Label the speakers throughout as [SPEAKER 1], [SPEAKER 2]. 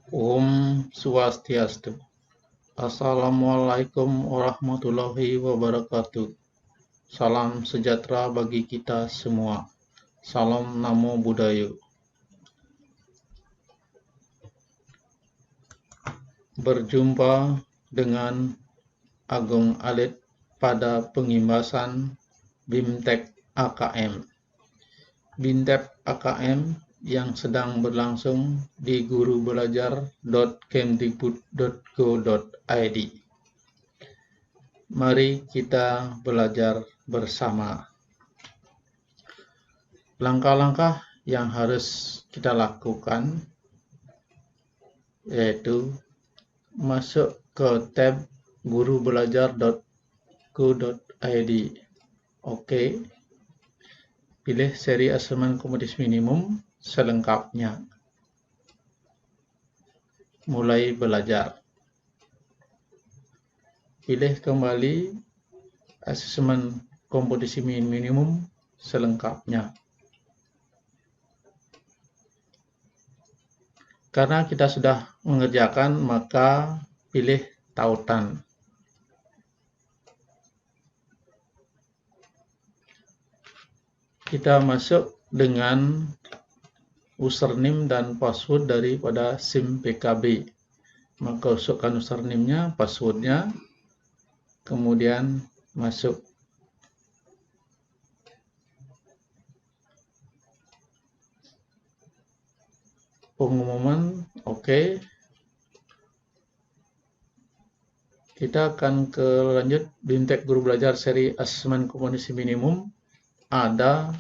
[SPEAKER 1] Om Swastiastu. Assalamualaikum warahmatullahi wabarakatuh. Salam sejahtera bagi kita semua. Salam Namo Buddhaya. Berjumpa dengan Agung Alit pada pengimbasan BIMTEK AKM. BIMTEK AKM yang sedang berlangsung di gurubelajar.kemdikbud.go.id. Mari kita belajar bersama. Langkah-langkah yang harus kita lakukan yaitu masuk ke tab gurubelajar.go.id. Oke. Pilih seri asesmen kompetensi minimum selengkapnya. Mulai belajar. Pilih kembali asesmen kompetensi minimum selengkapnya. Karena kita sudah mengerjakan, maka pilih tautan. Kita masuk dengan username dan password daripada SIM PKB. Maka masukkan username-nya, password-nya, kemudian masuk. Pengumuman, oke. Kita akan ke lanjut BIMTEK Guru Belajar seri asesmen kompetensi minimum. Ada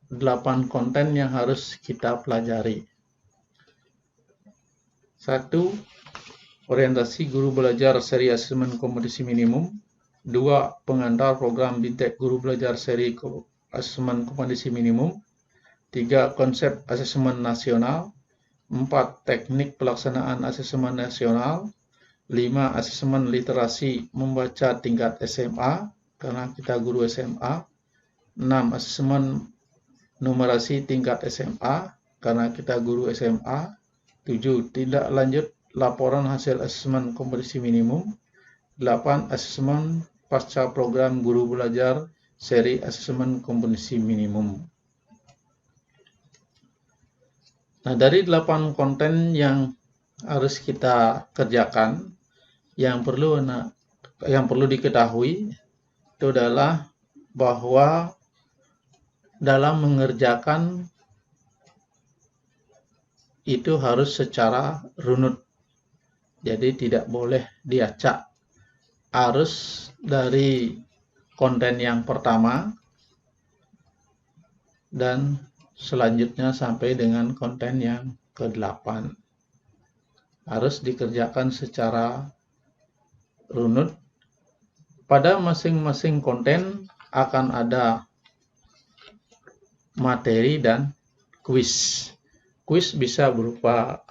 [SPEAKER 1] 8 konten yang harus kita pelajari. 1. Orientasi guru belajar seri asesmen kompetensi minimum. 2. Pengantar program BIMTEK Guru Belajar seri asesmen kompetensi minimum. 3. Konsep asesmen nasional. 4. Teknik pelaksanaan asesmen nasional. 5. Asesmen literasi membaca tingkat SMA, karena kita guru SMA. 6. Asesmen numerasi tingkat SMA, karena kita guru SMA. 7. Tindak lanjut laporan hasil asesmen kompetensi minimum. 8. Asesmen pasca program guru belajar seri asesmen kompetensi minimum. Nah, dari 8 konten yang harus kita kerjakan, yang perlu diketahui itu adalah bahwa dalam mengerjakan itu harus secara runut. Jadi tidak boleh diacak. Harus dari konten yang pertama dan selanjutnya sampai dengan konten yang ke-8. Harus dikerjakan secara runut. Pada masing-masing konten akan ada materi dan kuis. Kuis bisa berupa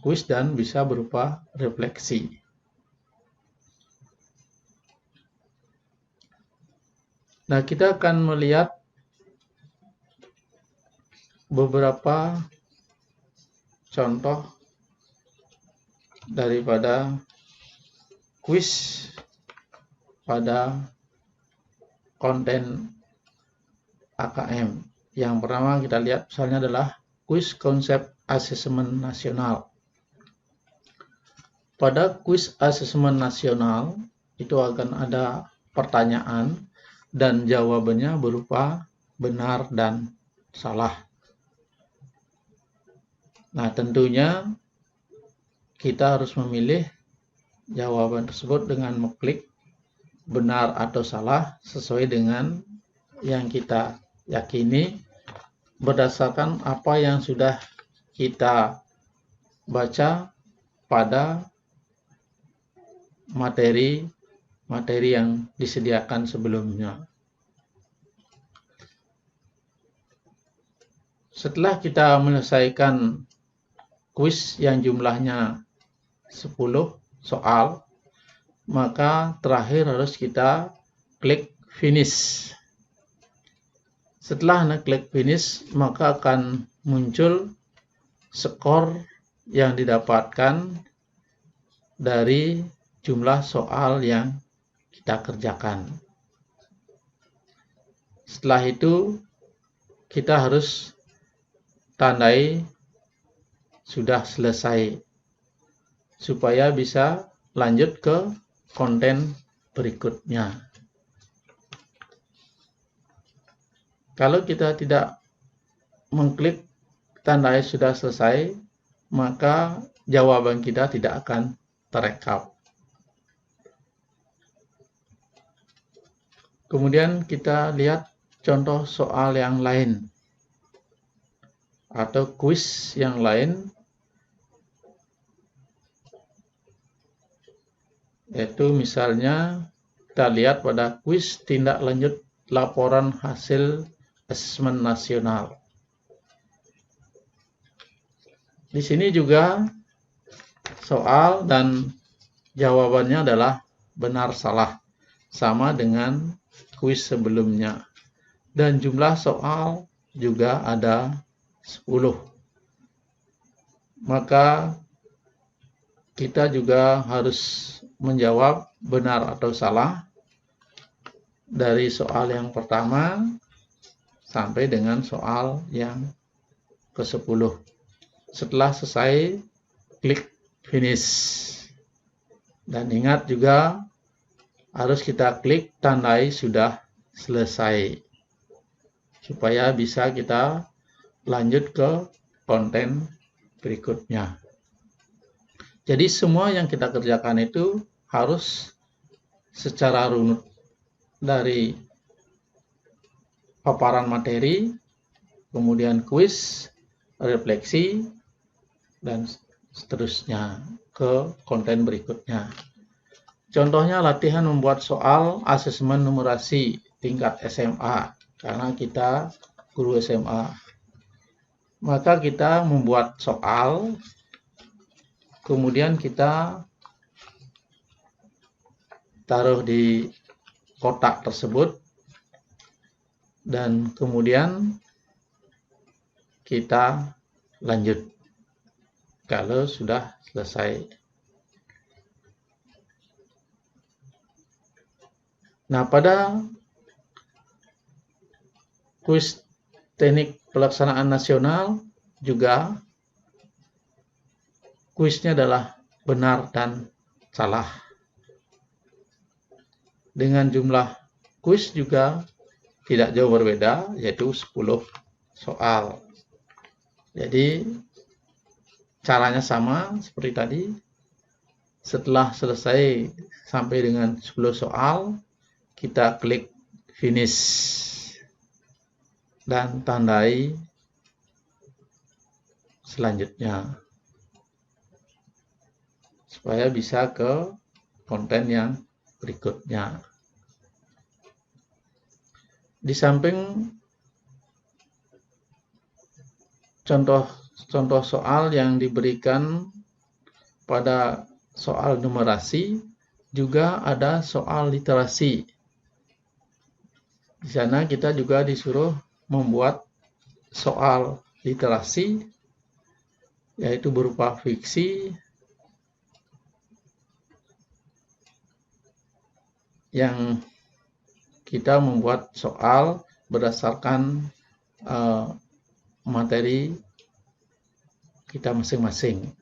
[SPEAKER 1] kuis dan bisa berupa refleksi. Nah, kita akan melihat beberapa contoh daripada kuis pada konten AKM. Yang pertama kita lihat misalnya adalah kuis konsep asesmen nasional. Pada kuis asesmen nasional itu akan ada pertanyaan dan jawabannya berupa benar dan salah. Nah, tentunya kita harus memilih jawaban tersebut dengan mengklik benar atau salah sesuai dengan yang kita yakini berdasarkan apa yang sudah kita baca pada materi yang disediakan sebelumnya. Setelah kita menyelesaikan kuis yang jumlahnya 10 soal, maka terakhir harus kita klik finish. Setelah klik finish, maka akan muncul skor yang didapatkan dari jumlah soal yang kita kerjakan. Setelah itu, kita harus tandai sudah selesai, supaya bisa lanjut ke konten berikutnya. Kalau kita tidak mengklik tandai sudah selesai, maka jawaban kita tidak akan terekam. Kemudian kita lihat contoh soal yang lain atau kuis yang lain, yaitu misalnya kita lihat pada kuis tindak lanjut laporan hasil asesmen nasional. Di sini juga soal dan jawabannya adalah benar salah, sama dengan kuis sebelumnya. Dan jumlah soal juga ada 10. Maka kita juga harus menjawab benar atau salah dari soal yang pertama sampai dengan soal yang ke-10. Setelah selesai, klik finish. Dan ingat juga harus kita klik tandai sudah selesai, supaya bisa kita lanjut ke konten berikutnya. Jadi semua yang kita kerjakan itu harus secara runut, dari paparan materi, kemudian kuis, refleksi, dan seterusnya ke konten berikutnya. Contohnya latihan membuat soal asesmen numerasi tingkat SMA, karena kita guru SMA. Maka kita membuat soal, kemudian kita taruh di kotak tersebut, dan kemudian kita lanjut kalau sudah selesai. Nah, pada kuis teknik pelaksanaan nasional juga kuisnya adalah benar dan salah. Dengan jumlah kuis juga tidak jauh berbeda, yaitu 10 soal. Jadi caranya sama seperti tadi. Setelah selesai sampai dengan 10 soal, kita klik finish dan tandai selanjutnya, supaya bisa ke konten yang berikutnya. Di samping contoh soal yang diberikan pada soal numerasi, juga ada soal literasi. Di sana kita juga disuruh membuat soal literasi, yaitu berupa fiksi yang kita membuat soal berdasarkan materi kita masing-masing.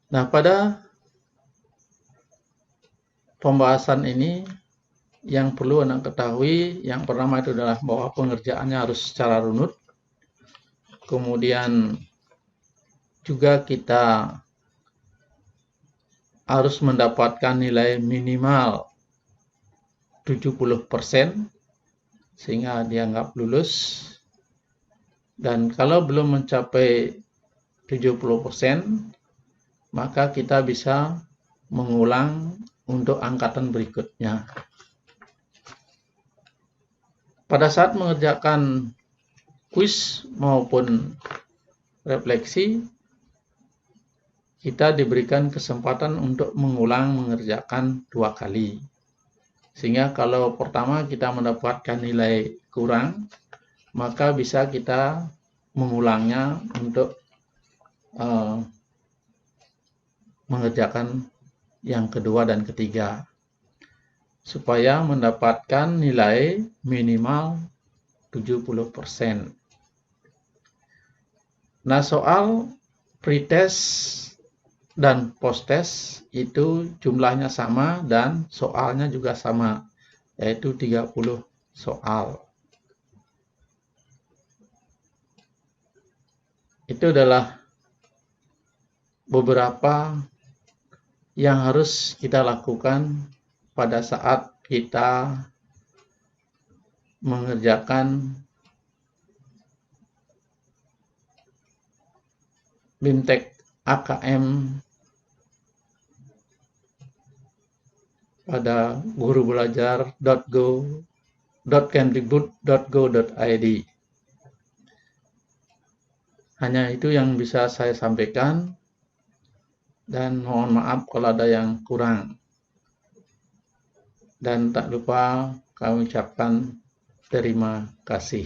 [SPEAKER 1] Nah, pada pembahasan ini yang perlu Anda ketahui, yang pertama itu adalah bahwa pengerjaannya harus secara runut. Kemudian juga kita harus mendapatkan nilai minimal 70% sehingga dianggap lulus. Dan kalau belum mencapai 70%, maka kita bisa mengulang untuk angkatan berikutnya. Pada saat mengerjakan kuis maupun refleksi, kita diberikan kesempatan untuk mengulang mengerjakan 2 kali. Sehingga kalau pertama kita mendapatkan nilai kurang, maka bisa kita mengulangnya untuk mengerjakan yang kedua dan ketiga, supaya mendapatkan nilai minimal 70%. Nah, soal pretest dan posttest itu jumlahnya sama dan soalnya juga sama, yaitu 30 soal. Itu adalah beberapa yang harus kita lakukan pada saat kita mengerjakan BIMTEK AKM pada gurubelajar.kemdikbud.go.id. Hanya itu yang bisa saya sampaikan, dan mohon maaf kalau ada yang kurang. Dan tak lupa kami ucapkan terima kasih.